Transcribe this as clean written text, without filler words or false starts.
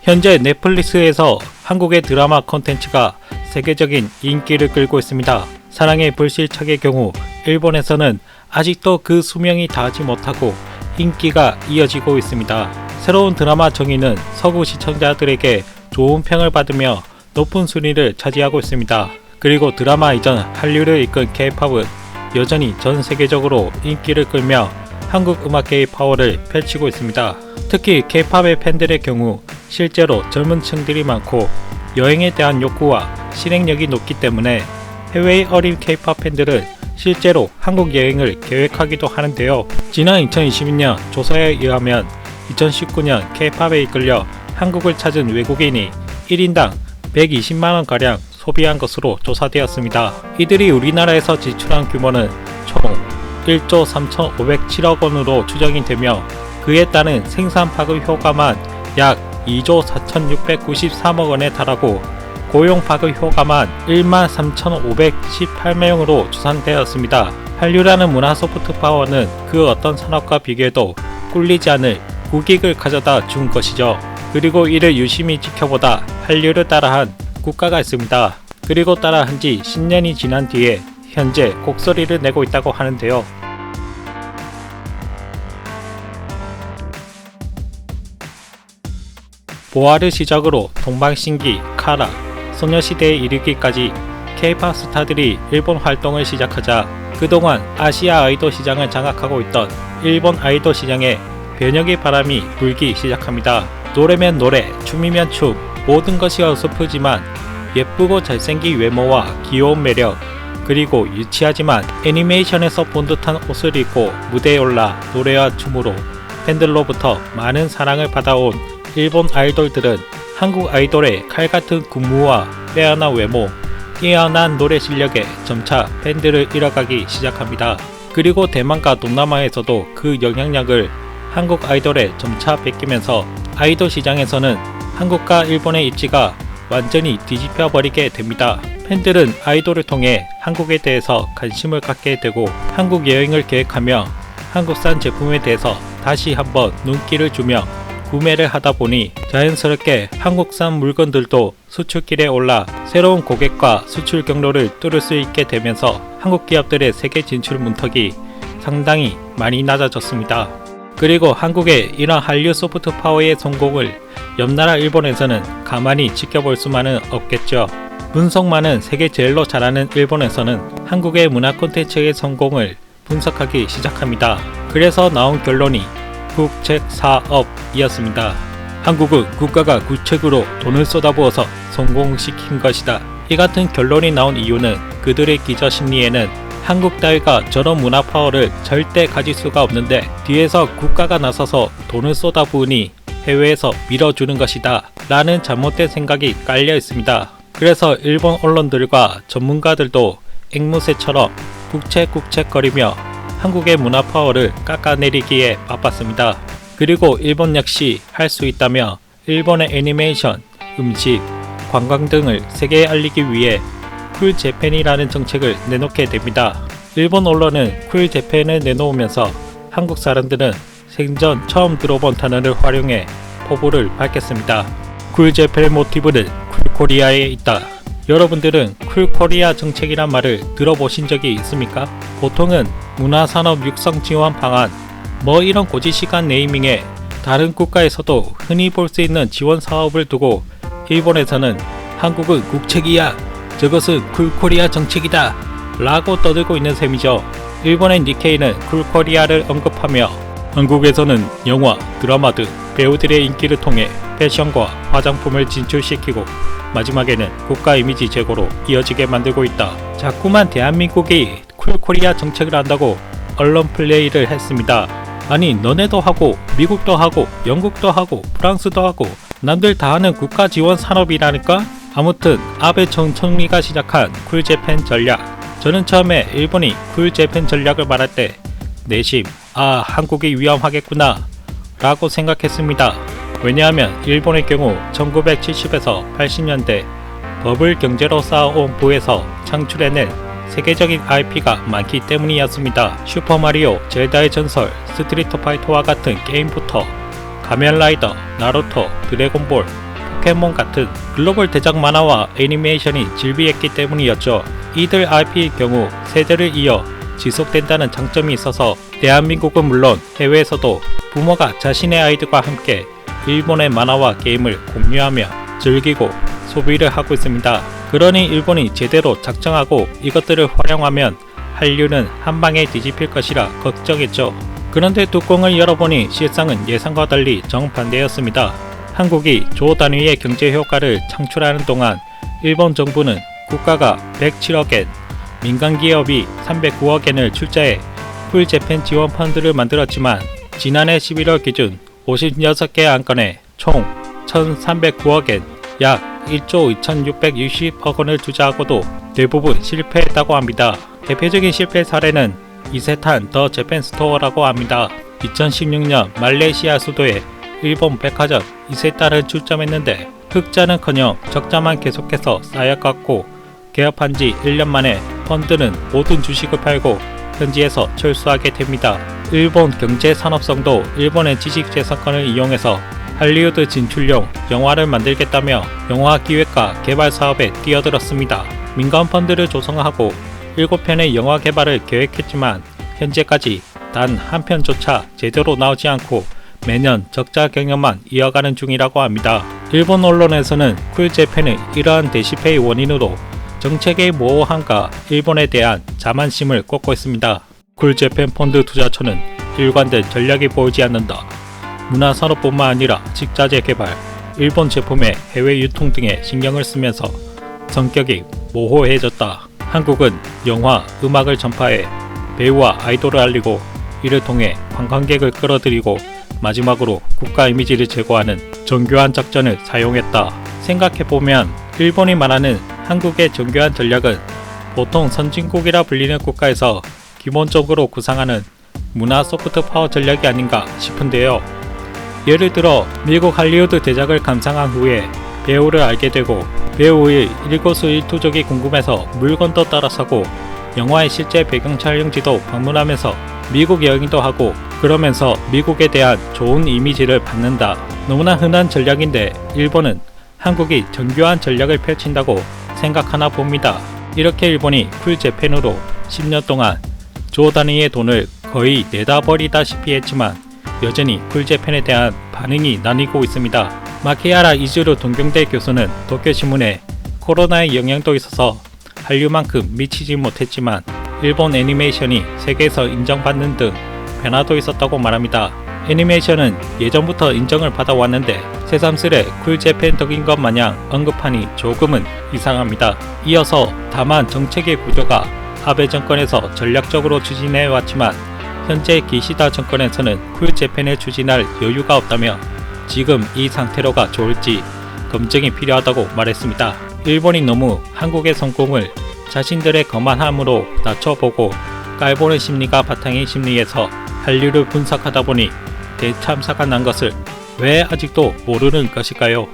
현재 넷플릭스에서 한국의 드라마 콘텐츠가 세계적인 인기를 끌고 있습니다. 사랑의 불시착의 경우 일본에서는 아직도 그 수명이 닿지 못하고 인기가 이어지고 있습니다. 새로운 드라마 정의는 서구 시청자들에게 좋은 평을 받으며 높은 순위를 차지하고 있습니다. 그리고 드라마 이전 한류를 이끈 K-팝은 여전히 전 세계적으로 인기를 끌며 한국 음악계의 파워를 펼치고 있습니다. 특히 K-팝의 팬들의 경우 실제로 젊은 층들이 많고 여행에 대한 욕구와 실행력이 높기 때문에 해외의 어린 K-팝 팬들은 실제로 한국 여행을 계획하기도 하는데요. 지난 2022년 조사에 의하면 2019년 K-팝에 이끌려 한국을 찾은 외국인이 1인당 120만원가량 소비한 것으로 조사되었습니다. 이들이 우리나라에서 지출한 규모는 총 1조 3,507억 원으로 추정이 되며 그에 따른 생산 파급 효과만 약 2조 4,693억 원에 달하고 고용 파급 효과만 13,518명으로 추산되었습니다. 한류라는 문화 소프트 파워는 그 어떤 산업과 비교해도 꿀리지 않을 국익을 가져다 준 것이죠. 그리고 이를 유심히 지켜보다 한류를 따라한 국가가 있습니다. 그리고 따라한 지 10년이 지난 뒤에 현재 곡소리를 내고 있다고 하는데요. 보아를 시작으로 동방신기, 카라, 소녀시대에 이르기까지 K-팝 스타들이 일본 활동을 시작하자 그동안 아시아 아이돌 시장을 장악하고 있던 일본 아이돌 시장에 변혁의 바람이 불기 시작합니다. 노래면 노래, 춤이면 춤, 모든 것이 어설프지만 예쁘고 잘생긴 외모와 귀여운 매력, 그리고 유치하지만 애니메이션에서 본 듯한 옷을 입고 무대에 올라 노래와 춤으로 팬들로부터 많은 사랑을 받아온 일본 아이돌들은 한국 아이돌의 칼같은 군무와 빼어난 외모, 뛰어난 노래 실력에 점차 팬들을 잃어가기 시작합니다. 그리고 대만과 동남아에서도 그 영향력을 한국 아이돌에 점차 뺏기면서 아이돌 시장에서는 한국과 일본의 입지가 완전히 뒤집혀 버리게 됩니다. 팬들은 아이돌을 통해 한국에 대해서 관심을 갖게 되고 한국 여행을 계획하며 한국산 제품에 대해서 다시 한번 눈길을 주며 구매를 하다 보니 자연스럽게 한국산 물건들도 수출길에 올라 새로운 고객과 수출 경로를 뚫을 수 있게 되면서 한국 기업들의 세계 진출 문턱이 상당히 많이 낮아졌습니다. 그리고 한국의 이런 한류 소프트 파워의 성공을 옆나라 일본에서는 가만히 지켜볼 수만은 없겠죠. 분석만은 세계 제일로 잘하는 일본에서는 한국의 문화 콘텐츠의 성공을 분석하기 시작합니다. 그래서 나온 결론이 국책사업이었습니다. 한국은 국가가 국책으로 돈을 쏟아부어서 성공시킨 것이다. 이 같은 결론이 나온 이유는 그들의 기저 심리에는 한국 따위가 저런 문화 파워를 절대 가질 수가 없는데 뒤에서 국가가 나서서 돈을 쏟아부으니 해외에서 밀어주는 것이다 라는 잘못된 생각이 깔려 있습니다. 그래서 일본 언론들과 전문가들도 앵무새처럼 국책국책거리며 한국의 문화 파워를 깎아내리기에 바빴습니다. 그리고 일본 역시 할 수 있다며 일본의 애니메이션, 음식, 관광 등을 세계에 알리기 위해 쿨 재팬이라는 정책을 내놓게 됩니다. 일본 언론은 쿨 재팬을 내놓으면서 한국 사람들은 생전 처음 들어본 단어를 활용해 포부를 밝혔습니다. 쿨 재팬 모티브는 쿨 코리아에 있다. 여러분들은 쿨 코리아 정책이란 말을 들어보신 적이 있습니까? 보통은 문화산업 육성 지원 방안, 뭐 이런 고지식한 네이밍에 다른 국가에서도 흔히 볼 수 있는 지원 사업을 두고 일본에서는 한국은 국책이야, 저것은 쿨코리아 정책이다 라고 떠들고 있는 셈이죠. 일본의 니케이는 쿨코리아를 언급하며 한국에서는 영화, 드라마 등 배우들의 인기를 통해 패션과 화장품을 진출시키고 마지막에는 국가 이미지 제고로 이어지게 만들고 있다. 자꾸만 대한민국이 쿨코리아 정책을 한다고 언론 플레이를 했습니다. 아니 너네도 하고 미국도 하고 영국도 하고 프랑스도 하고 남들 다 하는 국가 지원 산업이라니까? 아무튼 아베 전 총리가 시작한 쿨재팬 전략, 저는 처음에 일본이 쿨재팬 전략을 말할 때 내심 한국이 위험하겠구나 라고 생각했습니다. 왜냐하면 일본의 경우 1970에서 80년대 버블 경제로 쌓아온 부에서 창출해낸 세계적인 IP가 많기 때문이었습니다. 슈퍼마리오, 젤다의 전설, 스트리트 파이터와 같은 게임부터 가면라이더, 나루토, 드래곤볼, 포켓몬 같은 글로벌 대작 만화와 애니메이션이 즐비했기 때문이었죠. 이들 IP의 경우 세대를 이어 지속된다는 장점이 있어서 대한민국은 물론 해외에서도 부모가 자신의 아이들과 함께 일본의 만화와 게임을 공유하며 즐기고 소비를 하고 있습니다. 그러니 일본이 제대로 작정하고 이것들을 활용하면 한류는 한방에 뒤집힐 것이라 걱정했죠. 그런데 뚜껑을 열어보니 실상은 예상과 달리 정반대였습니다. 한국이 조 단위의 경제 효과를 창출하는 동안 일본 정부는 국가가 107억엔, 민간 기업이 309억엔을 출자해 풀재팬 지원 펀드를 만들었지만 지난해 11월 기준 56개 안건에 총 1,309억엔, 약 1조 2,660억 원을 투자하고도 대부분 실패했다고 합니다. 대표적인 실패 사례는 이세탄 더 재팬 스토어라고 합니다. 2016년 말레이시아 수도에 일본 백화점 이세탄을 출점했는데 흑자는커녕 적자만 계속해서 쌓여갔고 개업한 지 1년 만에 펀드는 모든 주식을 팔고 현지에서 철수하게 됩니다. 일본 경제산업성도 일본의 지식재산권을 이용해서 할리우드 진출용 영화를 만들겠다며 영화 기획과 개발 사업에 뛰어들었습니다. 민간 펀드를 조성하고 7편의 영화 개발을 계획했지만 현재까지 단 한 편조차 제대로 나오지 않고 매년 적자 경영만 이어가는 중이라고 합니다. 일본 언론에서는 쿨재팬의 이러한 대실패의 원인으로 정책의 모호함과 일본에 대한 자만심을 꼽고 있습니다. 쿨재팬 펀드 투자처는 일관된 전략이 보이지 않는다. 문화산업뿐만 아니라 식자재 개발, 일본 제품의 해외 유통 등에 신경을 쓰면서 성격이 모호해졌다. 한국은 영화, 음악을 전파해 배우와 아이돌을 알리고 이를 통해 관광객을 끌어들이고 마지막으로 국가 이미지를 제고하는 정교한 작전을 사용했다. 생각해보면 일본이 말하는 한국의 정교한 전략은 보통 선진국이라 불리는 국가에서 기본적으로 구상하는 문화 소프트 파워 전략이 아닌가 싶은데요. 예를 들어 미국 할리우드 대작을 감상한 후에 배우를 알게 되고 배우의 일거수일투족이 궁금해서 물건도 따라 사고 영화의 실제 배경 촬영지도 방문하면서 미국 여행도 하고 그러면서 미국에 대한 좋은 이미지를 받는다. 너무나 흔한 전략인데 일본은 한국이 정교한 전략을 펼친다고 생각하나 봅니다. 이렇게 일본이 쿨재팬으로 10년 동안 조 단위의 돈을 거의 내다 버리다시피 했지만 여전히 쿨재팬에 대한 반응이 나뉘고 있습니다. 마키하라 이즈루 동경대 교수는 도쿄신문에 코로나의 영향도 있어서 한류만큼 미치지 못했지만 일본 애니메이션이 세계에서 인정받는 등 변화도 있었다고 말합니다. 애니메이션은 예전부터 인정을 받아왔는데 새삼스레 쿨재팬 덕인 것 마냥 언급하니 조금은 이상합니다. 이어서 다만 정책의 구조가 아베 정권에서 전략적으로 추진해왔지만 현재 기시다 정권에서는 쿨재팬을 추진할 여유가 없다며 지금 이 상태로가 좋을지 검증이 필요하다고 말했습니다. 일본이 너무 한국의 성공을 자신들의 거만함으로 낮춰보고 깔보는 심리가 바탕인 심리에서 한류를 분석하다 보니 대참사가 난 것을 왜 아직도 모르는 것일까요?